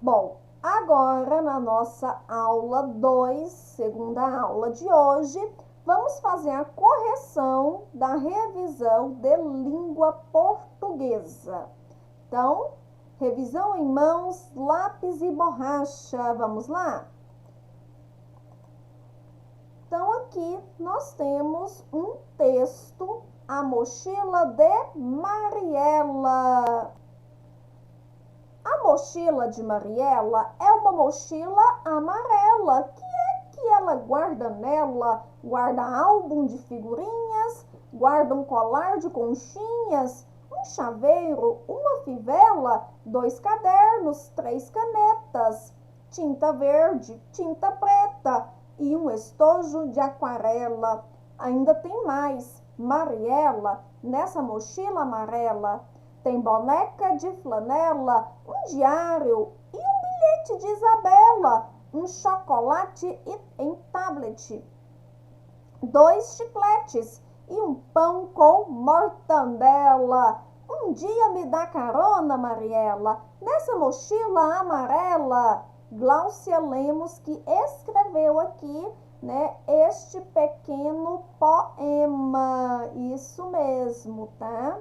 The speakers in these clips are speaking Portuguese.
Bom, agora na nossa aula 2, segunda aula de hoje, vamos fazer a correção da revisão de língua portuguesa. Então, revisão em mãos, lápis e borracha. Vamos lá? Então, aqui nós temos um texto, A Mochila de Mariela. A mochila de Mariela é uma mochila amarela. Que ela guarda nela? Guarda álbum de figurinhas, guarda um colar de conchinhas, um chaveiro, uma fivela, 2 cadernos, 3 canetas, tinta verde, tinta preta e um estojo de aquarela. Ainda tem mais. Mariela, nessa mochila amarela, tem boneca de flanela, um diário e um bilhete de Isabela, um chocolate em tablet, 2 chicletes e um pão com mortandela. Um dia me dá carona, Mariela, nessa mochila amarela. Gláucia Lemos que escreveu aqui, né, este pequeno poema. Isso mesmo, tá?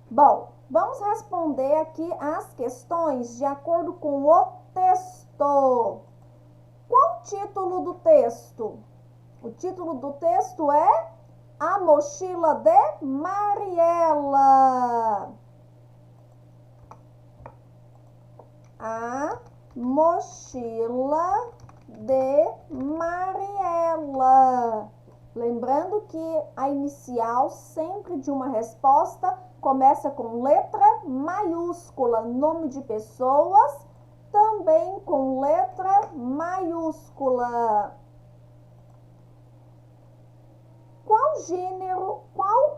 Bom, vamos responder aqui as questões de acordo com o texto. Qual o título do texto? O título do texto é A Mochila de Mariela. A Mochila de Mariela. Lembrando que a inicial sempre de uma resposta começa com letra maiúscula, nome de pessoas, também com letra maiúscula. Qual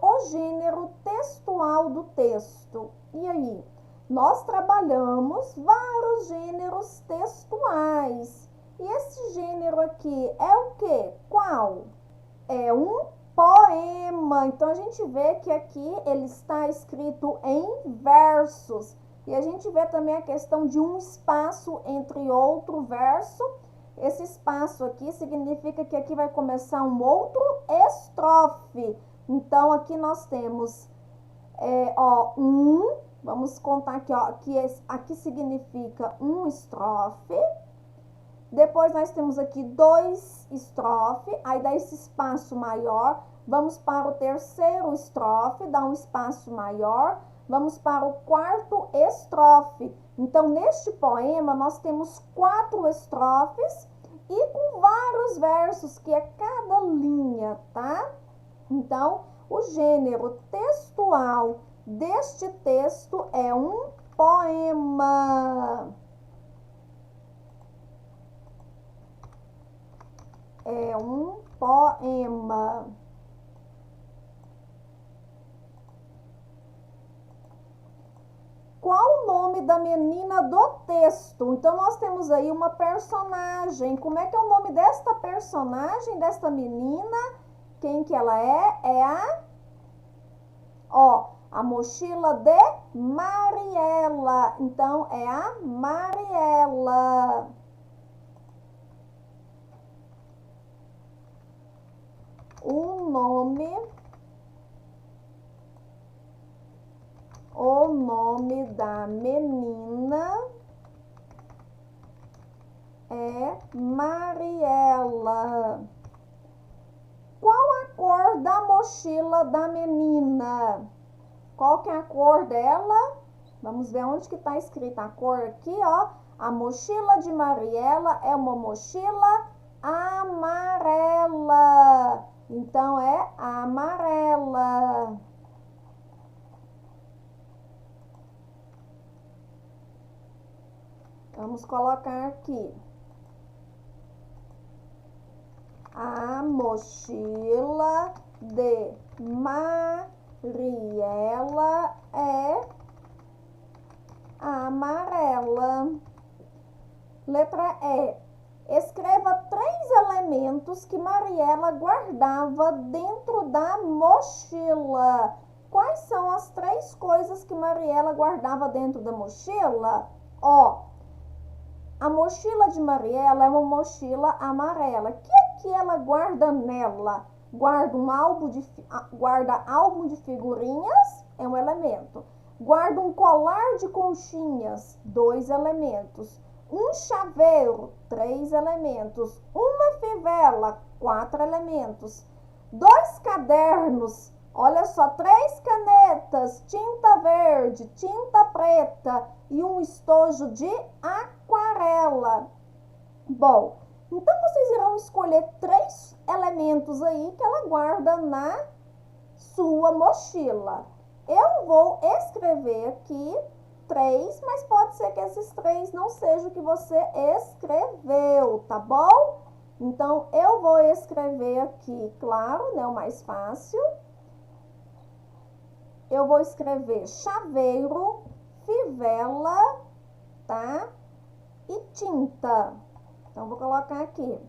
o gênero textual do texto? E aí? Nós trabalhamos vários gêneros textuais. E esse gênero aqui é o quê? Qual? É um poema. Então, a gente vê que aqui ele está escrito em versos. E a gente vê também a questão de um espaço entre outro verso. Esse espaço aqui significa que aqui vai começar um outro estrofe. Então, aqui nós temos, vamos contar aqui, ó, aqui significa um estrofe. Depois nós temos aqui 2 estrofes, aí dá esse espaço maior. Vamos para o terceiro estrofe, dá um espaço maior. Vamos para o quarto estrofe. Então, neste poema, nós temos 4 estrofes e com vários versos, que é cada linha, tá? Então, o gênero textual deste texto é um poema. É um poema. Qual o nome da menina do texto? Então, nós temos aí uma personagem. Como é que é o nome desta personagem, desta menina? Quem que ela é? É a mochila de Mariela. Então, é a Mariela. O nome da menina é Mariela. Qual a cor da mochila da menina? Qual que é a cor dela? Vamos ver onde que está escrita a cor aqui, ó. A mochila de Mariela é uma mochila amarela. Então, é amarela. Vamos colocar aqui. A mochila de Mariela é amarela. Letra E. Escreva 3 elementos que Mariela guardava dentro da mochila. Quais são as 3 coisas que Mariela guardava dentro da mochila? Ó, A mochila de Mariela é uma mochila amarela. O que ela guarda nela? Guarda álbum de figurinhas, é um elemento. Guarda um colar de conchinhas, 2 elementos. Um chaveiro, 3 elementos. Uma fivela, 4 elementos. 2 cadernos, olha só, 3 canetas, tinta verde, tinta preta e um estojo de aquarela. Bom, então vocês irão escolher 3 elementos aí que ela guarda na sua mochila. Eu vou escrever aqui 3, mas pode ser que esses 3 não sejam o que você escreveu, tá bom? Então, eu vou escrever aqui, claro, né, o mais fácil. Eu vou escrever chaveiro, fivela, tá? E tinta. Então, vou colocar aqui.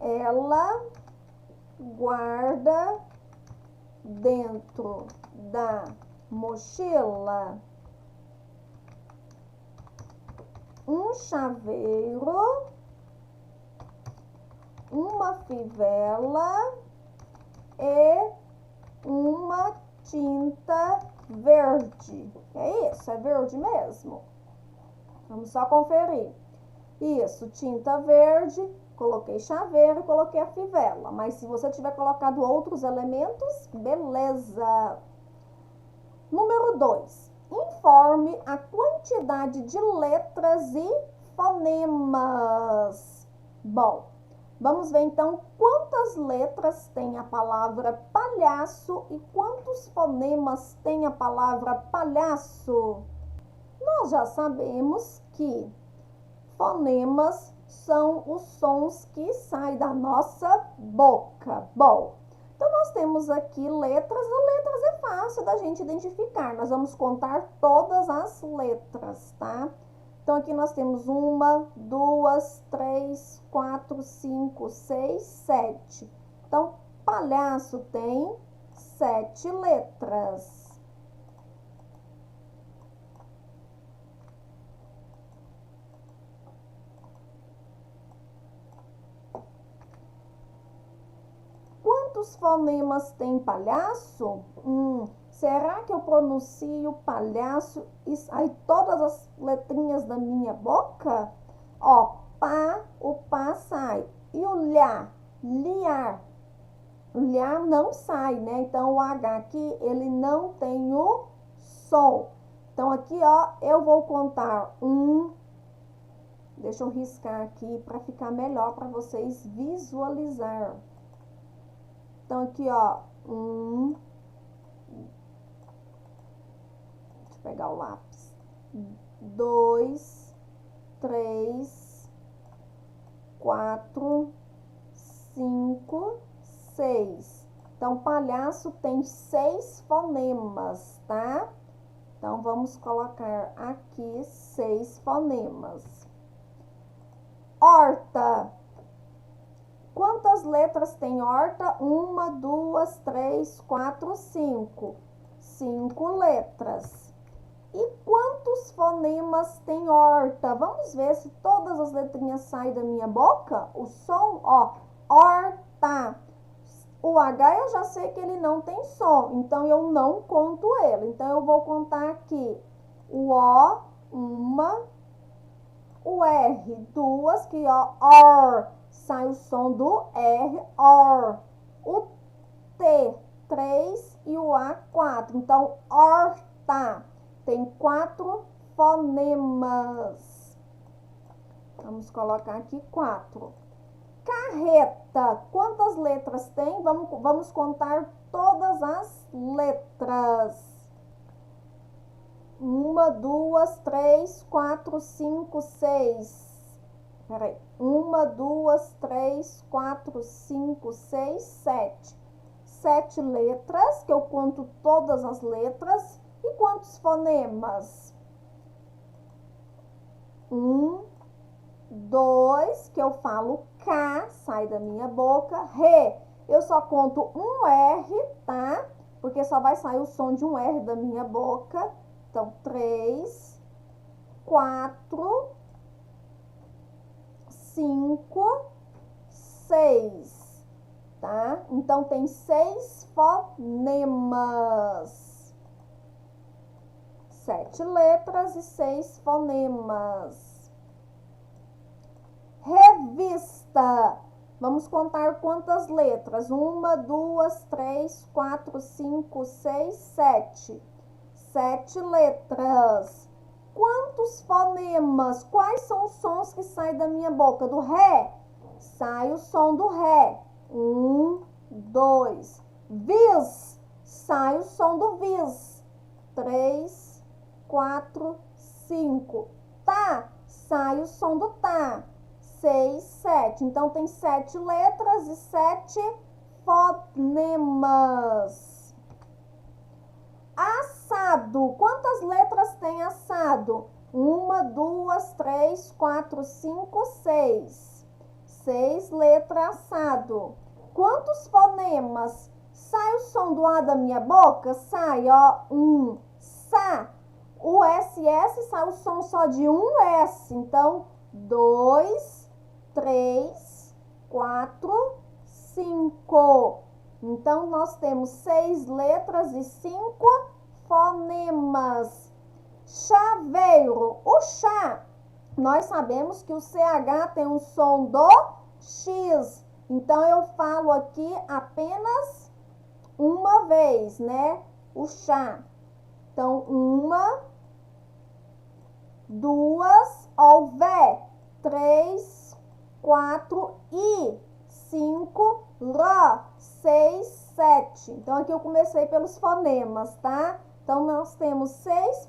Ela guarda dentro da mochila um chaveiro, uma fivela e uma tinta verde. É isso? É verde mesmo? Vamos só conferir. Isso, tinta verde, coloquei chaveiro e coloquei a fivela. Mas se você tiver colocado outros elementos, beleza. Número 2. Informe a quantidade de letras e fonemas. Bom, vamos ver então quantas letras tem a palavra palhaço e quantos fonemas tem a palavra palhaço. Nós já sabemos que fonemas são os sons que saem da nossa boca. Bom, então nós temos aqui letras. Letras é fácil da gente identificar. Nós vamos contar todas as letras, tá? Então aqui nós temos 1, 2, 3, 4, 5, 6, 7. Então, palhaço tem 7 letras. Quantos fonemas tem palhaço? Será que eu pronuncio palhaço e sai todas as letrinhas da minha boca? Ó, pá, o pá sai. E o liar? O liar não sai, né? Então, o H aqui, ele não tem o som. Então, aqui, ó, eu vou contar 1. Deixa eu riscar aqui para ficar melhor para vocês visualizar. Então, aqui, ó, 1. Deixa eu pegar o lápis. 2, 3, 4, 5, 6. Então, palhaço tem 6 fonemas, tá? Então, vamos colocar aqui 6 fonemas. Horta. Quantas letras tem horta? 1, 2, 3, 4, 5. 5 letras. E quantos fonemas tem horta? Vamos ver se todas as letrinhas saem da minha boca. O som, ó, horta. O H eu já sei que ele não tem som, então eu não conto ele. Então, eu vou contar aqui o O, 1, o R, 2, que ó, OR. Sai o som do R, OR. O T, 3 e o A, 4. Então, horta tem 4 fonemas. Vamos colocar aqui 4. Carreta, quantas letras tem? Vamos contar todas as letras. 1, 2, 3, 4, 5, 6. Peraí. 1, 2, 3, 4, 5, 6, 7. 7 letras, que eu conto todas as letras. E quantos fonemas? 1, 2, que eu falo K, sai da minha boca. Ré, eu só conto um R, tá? Porque só vai sair o som de um R da minha boca. Então, 3, 4, 5, 6, tá? Então, tem 6 fonemas. 7 letras e 6 fonemas. Revista. Vamos contar quantas letras? 1, 2, 3, 4, 5, 6, 7. 7 letras. Quantos fonemas? Quais são os sons que saem da minha boca? Do ré? Sai o som do ré. 1, 2. Vis. Sai o som do vis. 3, 4, 5. Tá. Sai o som do tá. 6, 7. Então, tem 7 letras e 7 fonemas. Assado. Quantas letras tem assado? 1, 2, 3, 4, 5, 6. 6 letras assado. Quantos fonemas? Sai o som do A da minha boca? Sai, ó, sa. O SS sai o som só de um S. Então, 2, 3, 4, 5. Então, nós temos 6 letras e 5 fonemas. Chaveiro. O chá, nós sabemos que o CH tem um som do X. Então, eu falo aqui apenas uma vez, né? O chá. Então, 1, 2, ó, Vé, 3, 4 e 5, Ró, 6, 7. Então, aqui eu comecei pelos fonemas, tá? Então, nós temos 7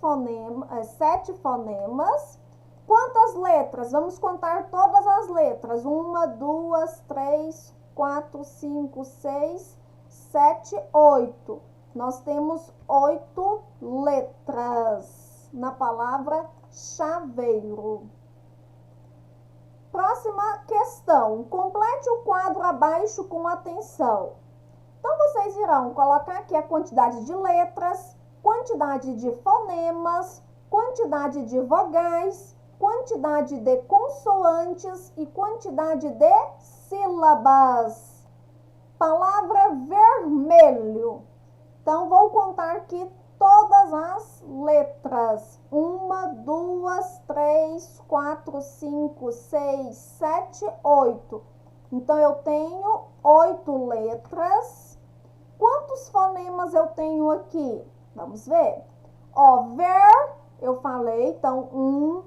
fonemas. Quantas letras? Vamos contar todas as letras. 1, 2, 3, 4, 5, 6, 7, 8. Nós temos 8 letras na palavra chaveiro. Próxima questão. Complete o quadro abaixo com atenção. Então, vocês irão colocar aqui a quantidade de letras, quantidade de fonemas, quantidade de vogais, quantidade de consoantes e quantidade de sílabas. Palavra vermelho. Então, vou contar aqui todas as letras. 1, 2, 3, 4, 5, 6, 7, 8. Então, eu tenho 8 letras. Quantos fonemas eu tenho aqui? Vamos ver. Ó, ver, eu falei. Então, 1,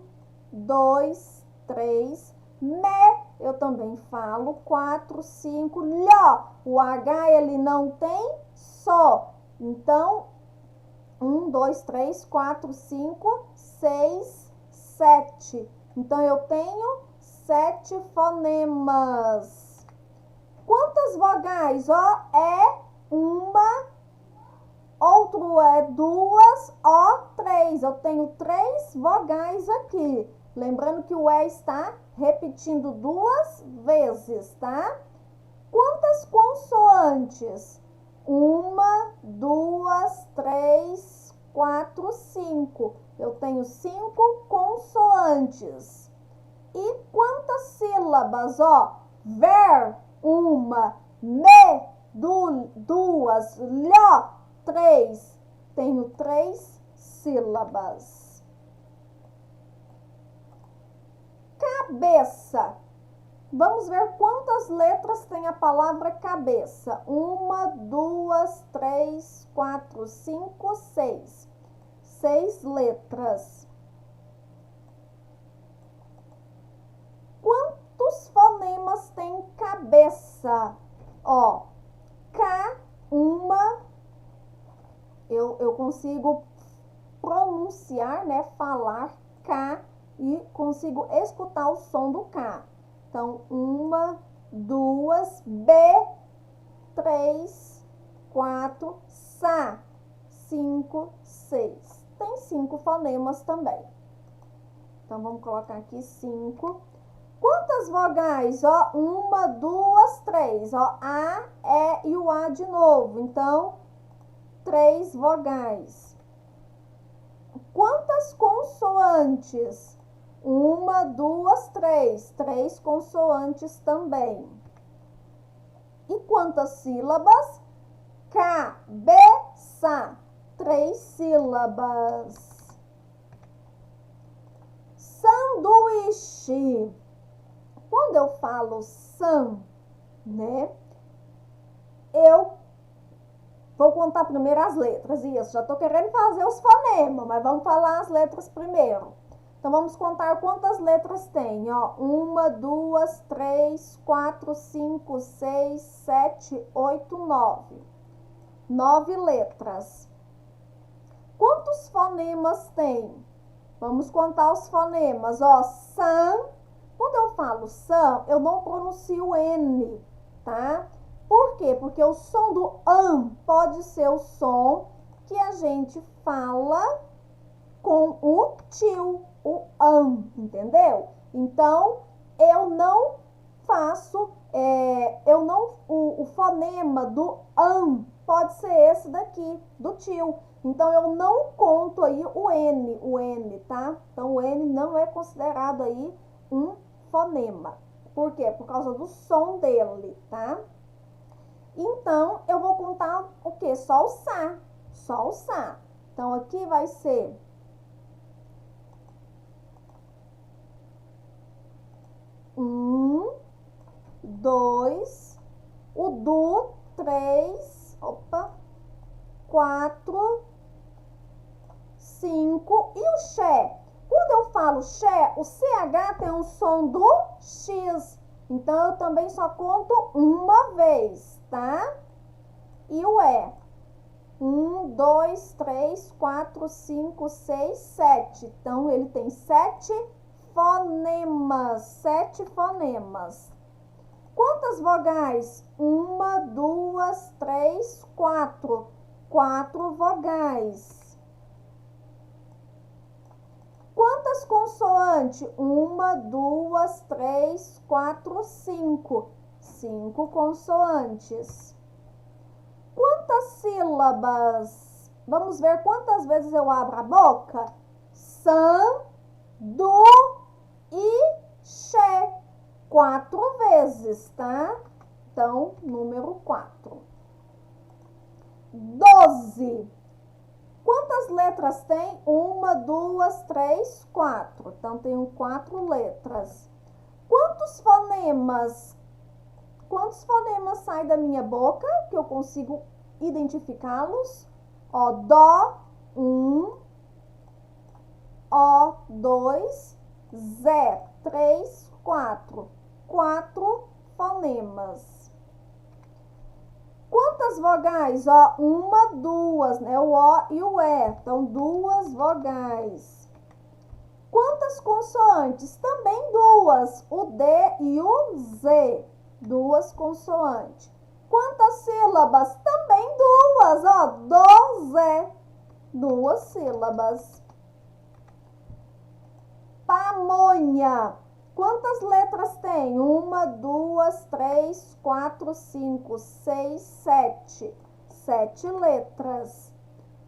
2, 3. Me, eu também falo. 4, 5. Ló, o H, ele não tem só. Então, 1, 2, 3, 4, 5, 6, 7. Então, eu tenho 7 fonemas. Quantas vogais? Ó, é uma, outro é 2, ó, 3. Eu tenho 3 vogais aqui. Lembrando que o E está repetindo 2 vezes, tá? Quantas consoantes? 1, 2, 3, 4, 5. Eu tenho 5 consoantes. E quantas sílabas? Ó, ver, 1, me, 2, ló, 3. Tenho 3 sílabas. Cabeça. Vamos ver quantas letras tem a palavra cabeça. 1, 2, 3, 4, 5, 6. 6 letras. Quantos fonemas tem cabeça? Ó, K, eu consigo pronunciar, né, falar K e consigo escutar o som do K. Então, 1, 2, B, 3, 4, Sa, 5, 6. Tem 5 fonemas também. Então, vamos colocar aqui 5. Quantas vogais? Ó, 1, 2, 3. Ó, A, E e o A de novo. Então, 3 vogais. Quantas consoantes? consoantes. Uma, duas, três. Três consoantes também. E quantas sílabas? Cabeça. 3 sílabas. Sanduíche. Quando eu falo san, né? Eu vou contar primeiro as letras. Isso, já tô querendo fazer os fonemas, mas vamos falar as letras primeiro. Então, vamos contar quantas letras tem, ó. 1, 2, 3, 4, 5, 6, 7, 8, 9. 9 letras. Quantos fonemas tem? Vamos contar os fonemas, ó. San. Quando eu falo san, eu não pronuncio N, tá? Por quê? Porque o som do an pode ser o som que a gente fala com o tio, o an, entendeu? Então, eu não faço, o fonema do an pode ser esse daqui, do tio. Então, eu não conto aí o N, tá? Então, o N não é considerado aí um fonema. Por quê? Por causa do som dele, tá? Então, eu vou contar o quê? Só o sa. Só o sa. Então, aqui vai ser 1, 2, o do 3, 4, 5 e o xé. Quando eu falo xé, o CH tem o som do X. Então, eu também só conto uma vez, tá? E o é. 1, 2, 3, 4, 5, 6, 7. Então, ele tem 7 fonemas. 7 fonemas. Quantas vogais? 1, 2, 3, 4. 4 vogais. Quantas consoantes? 1, 2, 3, 4, 5. 5 consoantes. Quantas sílabas? Vamos ver quantas vezes eu abro a boca? San, du e xé. 4 vezes, tá? Então, número 4. 12. Quantas letras tem? 1, 2, 3, 4. Então, tenho 4 letras. Quantos fonemas saem da minha boca, que eu consigo identificá-los? Ó, dó, 1, ó, 2, zé, 3, 4. 4 fonemas. Quantas vogais? Ó, 1, 2, né? O ó e o é. Então, 2 vogais. Quantas consoantes? Também 2. O D e o Z. 2 consoantes. Quantas sílabas? Também 2. Ó, do, Zé. 2 sílabas. Pamonha. Quantas letras tem? 1, 2, 3, 4, 5, 6, 7. 7 letras.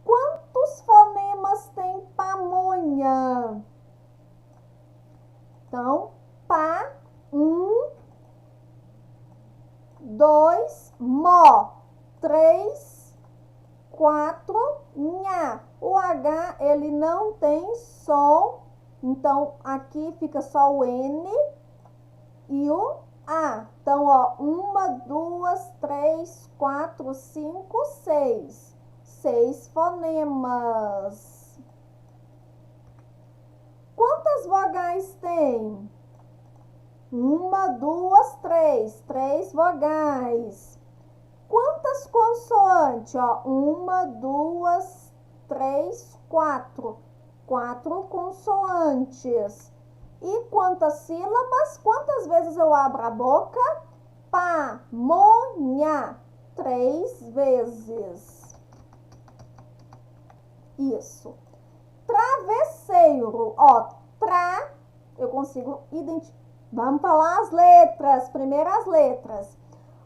Quantos fonemas tem pamonha? Então, pá, 1, 2, mó, 3, 4, nha. O H, ele não tem som. Então, aqui fica só o N e o A. Então, ó, 1, 2, 3, 4, 5, 6. 6 fonemas. Quantas vogais tem? 1, 2, 3. 3 vogais. Quantas consoantes? Ó, 1, 2, 3, 4. 4 consoantes. E quantas sílabas? Quantas vezes eu abro a boca? Pamonha. 3 vezes. Isso. Travesseiro. Ó, eu consigo identificar. Vamos falar as letras. Primeiras letras.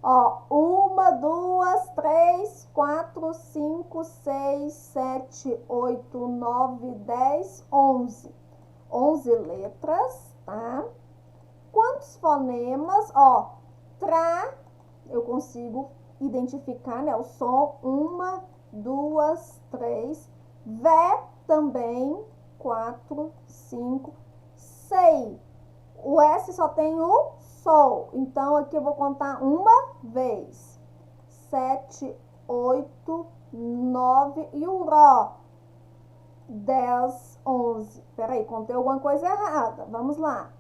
Ó, 1, 2, 3, 4, 5, 6, 7, 8, 9, 10, 11. 11 letras, tá? Quantos fonemas? Ó, tra, eu consigo identificar, né, o som. 1, 2, 3. Vé também. 4, 5, 6. O S só tem o sol. Então, aqui eu vou contar uma vez. 7, 8, 9 e o Ró. 10, 11. Peraí, contei alguma coisa errada. Vamos lá.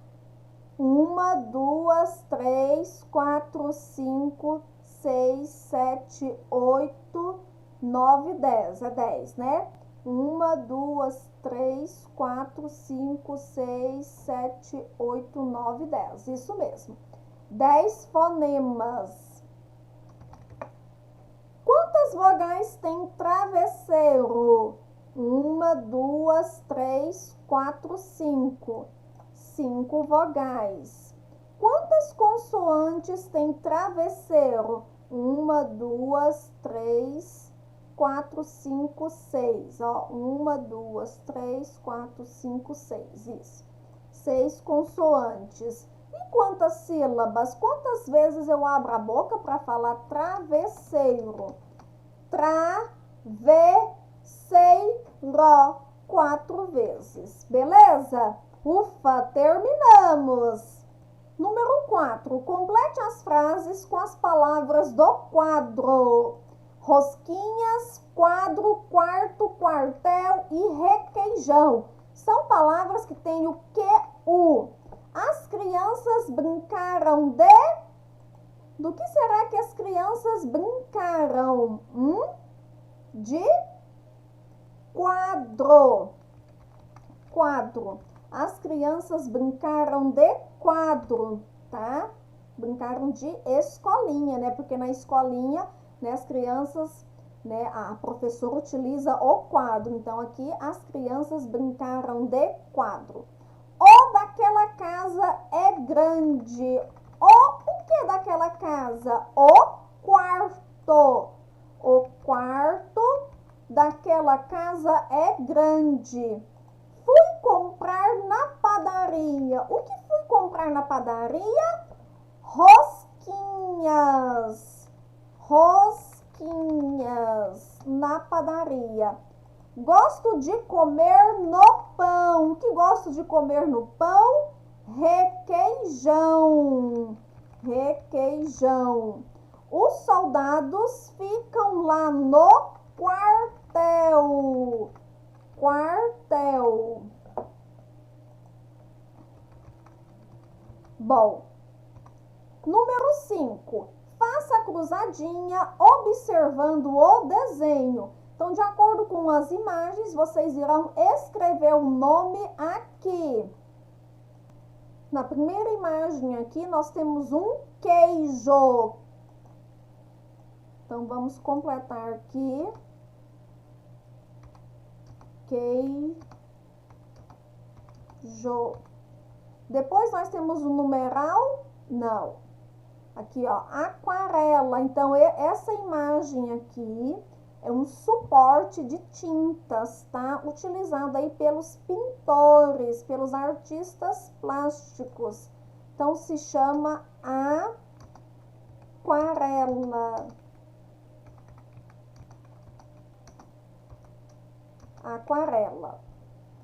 1, 2, 3, 4, 5, 6, 7, 8, 9, 10. É 10, né? 1, 2, 3, 4, 5, 6, 7, 8, 9, 10. Isso mesmo. 10 fonemas. Quantas vogais tem travesseiro? 1, 2, 3, 4, 5. 5 vogais. Quantas consoantes tem travesseiro? 1, 2, 3, 4, 5, 6. Ó, 1, 2, 3, 4, 5, 6. Isso. 6 consoantes. E quantas sílabas? Quantas vezes eu abro a boca para falar travesseiro? Tra-ve-sei-ro. 4 vezes. Beleza? Ufa, terminamos! Número 4. Complete as frases com as palavras do quadro. Rosquinhas, quadro, quarto, quartel e requeijão. São palavras que têm o QU. As crianças brincaram de... Do que será que as crianças brincaram? De quadro. Quadro. As crianças brincaram de quadro, tá? Brincaram de escolinha, né? Porque na escolinha, né, as crianças, né, a professora utiliza o quadro. Então, aqui, as crianças brincaram de quadro. O daquela casa é grande. O que daquela casa? O quarto. O quarto daquela casa é grande. Fui comprar na padaria. O que fui comprar na padaria? Rosquinhas. Rosquinhas na padaria. Gosto de comer no pão. O que gosto de comer no pão? Requeijão. Requeijão. Os soldados ficam lá no quartel. Quartel. Bom, número 5. Faça a cruzadinha observando o desenho. Então, de acordo com as imagens, vocês irão escrever o nome aqui. Na primeira imagem aqui, nós temos um queijo. Então, vamos completar aqui. Queijo. Depois nós temos o numeral, não. Aqui, ó, aquarela. Então, essa imagem aqui é um suporte de tintas, tá? Utilizado aí pelos pintores, pelos artistas plásticos. Então, se chama aquarela. Aquarela.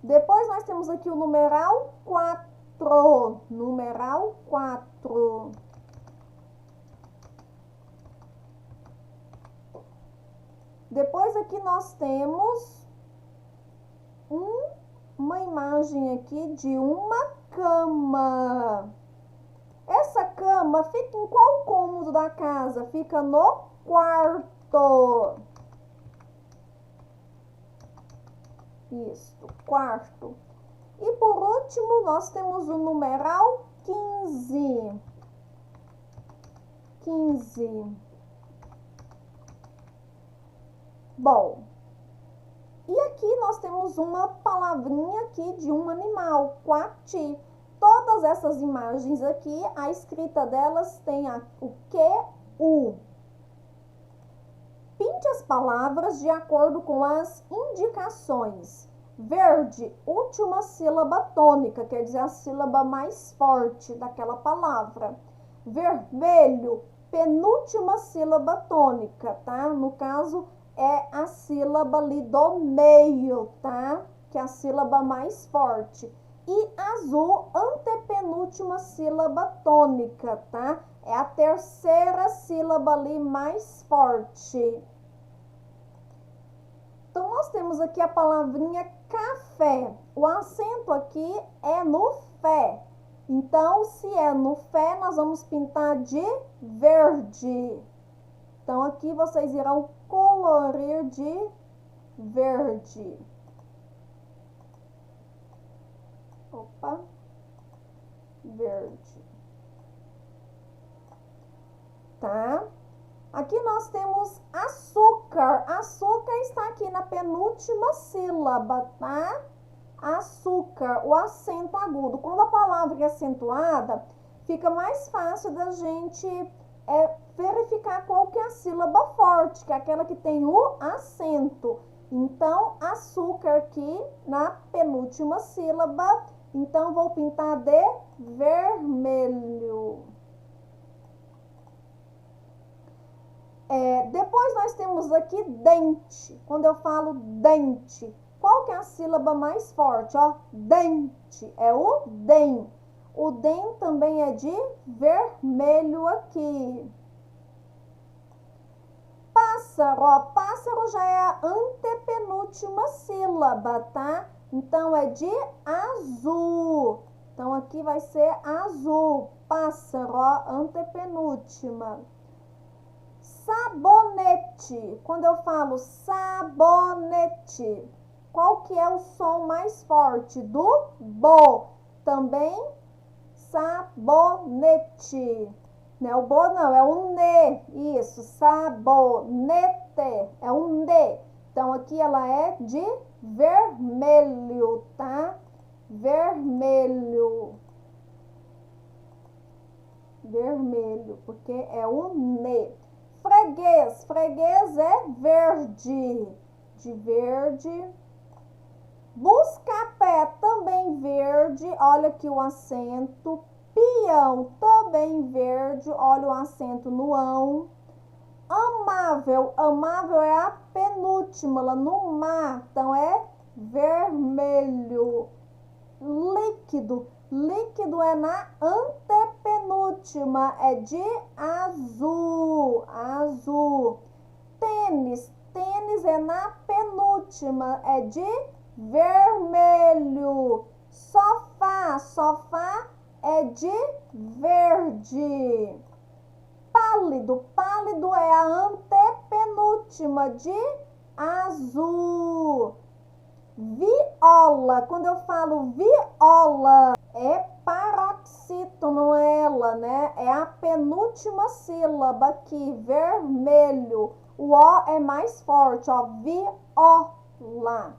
Depois nós temos aqui o numeral 4. Numeral 4. Depois aqui nós temos uma imagem aqui de uma cama. Essa cama fica em qual cômodo da casa? Fica no quarto. Isso, quarto. E por último, nós temos o numeral 15. 15. Bom, e aqui nós temos uma palavrinha aqui de um animal, coati. Todas essas imagens aqui, a escrita delas tem o QU. Pinte as palavras de acordo com as indicações. Verde, última sílaba tônica, quer dizer a sílaba mais forte daquela palavra. Vermelho, penúltima sílaba tônica, tá? No caso, é a sílaba ali do meio, tá? Que é a sílaba mais forte. E azul, antepenúltima sílaba tônica, tá? É a terceira sílaba ali mais forte. Então, nós temos aqui a palavrinha café. O acento aqui é no fé. Então, se é no fé, nós vamos pintar de verde. Então, aqui vocês irão colorir de verde. Opa, verde. Tá? Aqui nós temos açúcar. Açúcar está aqui na penúltima sílaba, tá? Açúcar, o acento agudo. Quando a palavra é acentuada, fica mais fácil da gente verificar qual que é a sílaba forte, que é aquela que tem o acento. Então, açúcar aqui na penúltima sílaba. Então, vou pintar de vermelho. Depois nós temos aqui dente. Quando eu falo dente, qual que é a sílaba mais forte? Ó, dente, é o DEM. O DEM também é de vermelho aqui. Pássaro, ó, pássaro já é a antepenúltima sílaba, tá? Então, é de azul. Então, aqui vai ser azul. Pássaro, ó, antepenúltima. Sabonete. Quando eu falo sabonete, qual que é o som mais forte? Do bo. Também sabonete. Não é o bo, não, é o ne. Isso, sabonete. É um ne. Então, aqui ela é de vermelho, tá? Vermelho. Vermelho, porque é o ne. Freguês. Freguês é verde. De verde. Busca-pé, também verde. Olha aqui o acento. Peão, também verde. Olha o acento no ão. Amável. Amável é a penúltima, lá no mar. Então, é vermelho. Líquido. Líquido é na antepenúltima, é de azul. Azul. Tênis. Tênis é na penúltima, é de vermelho. Sofá. Sofá é de verde. Pálido. Pálido é a antepenúltima, de azul. Viola. Quando eu falo viola, é paroxítono ela, né? É a penúltima sílaba aqui, vermelho. O O é mais forte, ó, viola,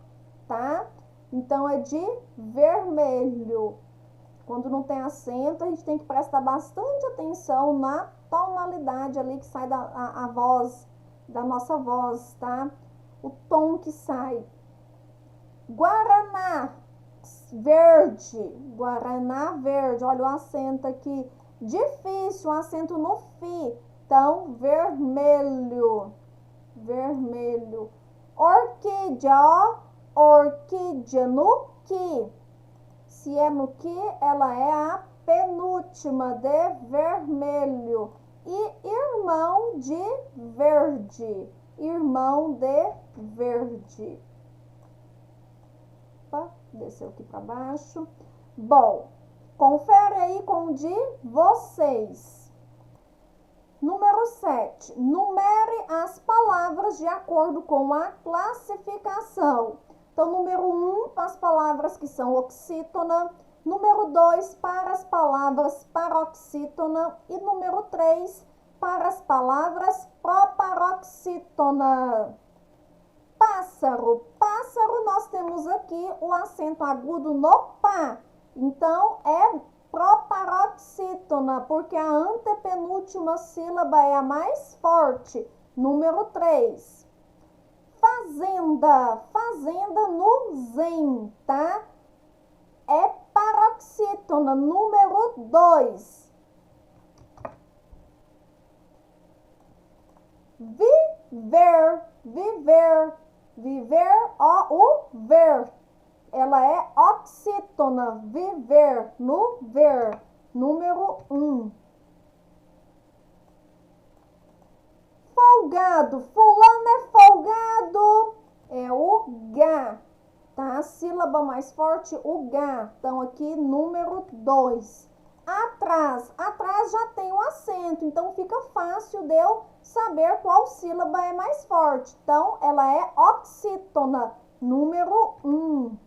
tá? Então, é de vermelho. Quando não tem acento, a gente tem que prestar bastante atenção na tonalidade ali que sai a voz, da nossa voz, tá? O tom que sai. Guaraná, verde. Guaraná, verde. Olha o acento aqui. Difícil, o acento no fi. Então, vermelho. Vermelho. Orquídea, ó. Orquídea no que. Se é no que, ela é a penúltima, de vermelho. E irmão de verde. Irmão de verde. Opa, desceu aqui para baixo. Bom, confere aí com o de vocês. Número 7. Numere as palavras de acordo com a classificação. Então, número 1, para as palavras que são oxítona. Número 2, para as palavras paroxítona. E número 3, para as palavras proparoxítona. Pássaro. Pássaro, nós temos aqui o acento agudo no pá. Então, é proparoxítona, porque a antepenúltima sílaba é a mais forte. Número 3. fazenda. Fazenda no zen, tá? É paroxítona, número 2. Viver, viver, viver, ó, o ver. Ela é oxítona, viver, no ver, número 1. Folgado, fulano é folgado, é o G, tá? A sílaba mais forte, o G. Então, aqui, número 2. Atrás, atrás já tem o acento, então fica fácil de eu saber qual sílaba é mais forte. Então, ela é oxítona, número 1.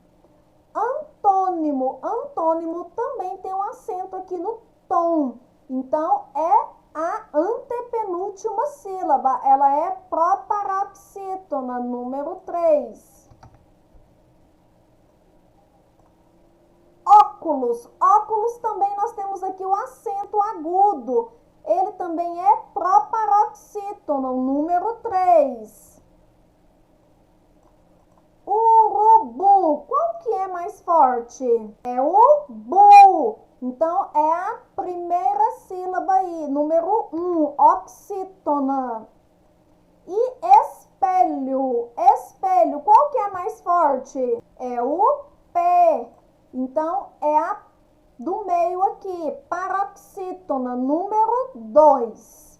Antônimo, antônimo também tem um acento aqui no tom. Então, é a antepenúltima sílaba. Ela é proparoxítona, número 3. Óculos, óculos também nós temos aqui o acento agudo. Ele também é proparoxítona, número 3. Urubu, qual que é mais forte? É o bu. Então, é a primeira sílaba aí, número 1, oxítona. E espelho, espelho, qual que é mais forte? É o P. Então, é a do meio aqui, paroxítona, número 2.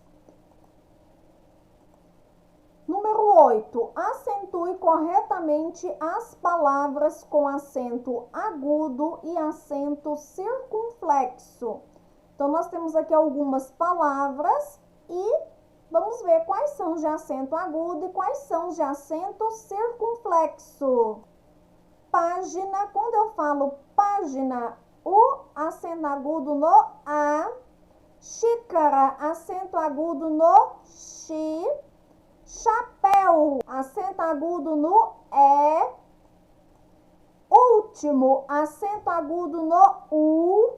Número 8. Acentue corretamente as palavras com acento agudo e acento circunflexo. Então, nós temos aqui algumas palavras e vamos ver quais são de acento agudo e quais são de acento circunflexo. Página, quando eu falo página, o acento agudo no A. Xícara, acento agudo no X. Chapéu, acento agudo no E. Último, acento agudo no U.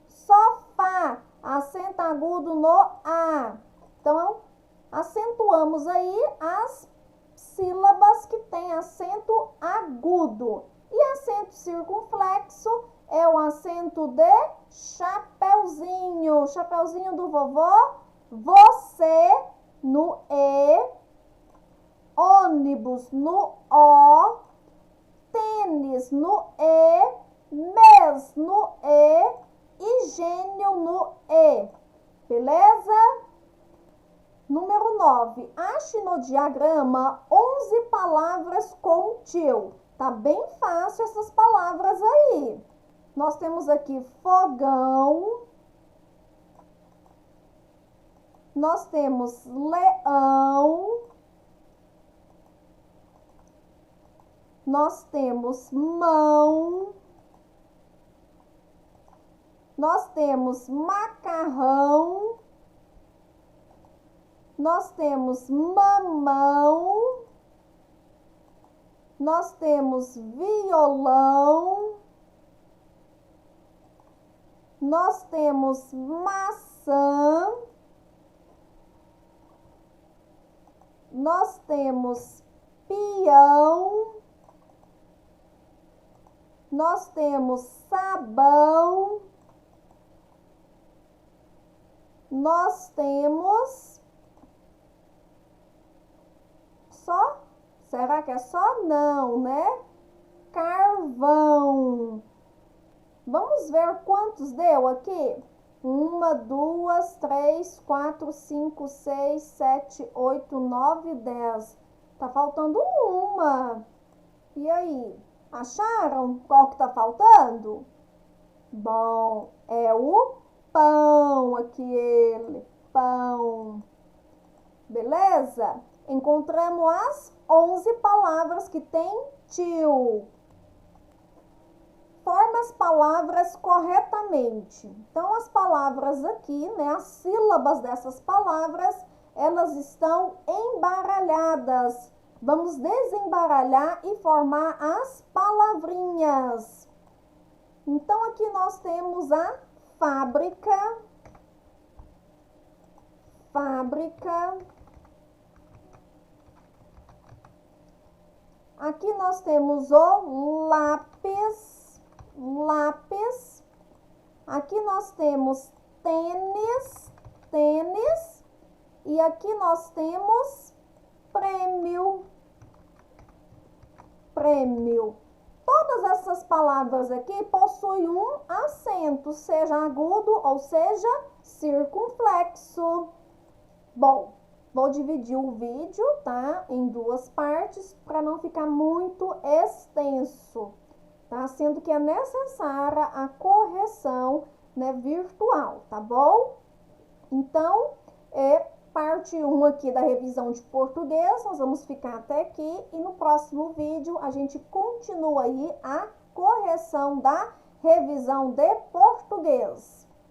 Sofá, acento agudo no A. Então, acentuamos aí as sílabas que têm acento agudo. E acento circunflexo é o acento de chapeuzinho. Chapeuzinho do vovô, você, no E, ônibus no O, tênis no E, mês no E e gênio no E. Beleza? Número 9. Ache no diagrama 11 palavras com tio. Tá bem fácil essas palavras aí. Nós temos aqui fogão. Nós temos leão, nós temos mão, nós temos macarrão, nós temos mamão, nós temos violão, nós temos maçã, nós temos peão, nós temos sabão, nós temos só, será que é só? Não, né? Carvão. Vamos ver quantos deu aqui? 1, 2, 3, 4, 5, 6, 7, 8, 9, 10. Tá faltando uma. E aí? Acharam qual que tá faltando? Bom, é o pão aqui ele. Pão. Beleza? Encontramos as 11 palavras que tem tio. Forma as palavras corretamente. Então, as palavras aqui, né, as sílabas dessas palavras, elas estão embaralhadas. Vamos desembaralhar e formar as palavrinhas. Então, aqui nós temos a fábrica, fábrica, Aqui nós temos o lápis, lápis. Aqui nós temos tênis, tênis. E aqui nós temos prêmio, prêmio. Todas essas palavras aqui possuem um acento, seja agudo ou seja circunflexo. Bom, vou dividir o vídeo, tá, em duas partes para não ficar muito extenso, tá? Sendo que é necessária a correção, né, virtual, tá bom? Então, parte 1 aqui da revisão de português, nós vamos ficar até aqui e no próximo vídeo a gente continua aí a correção da revisão de português.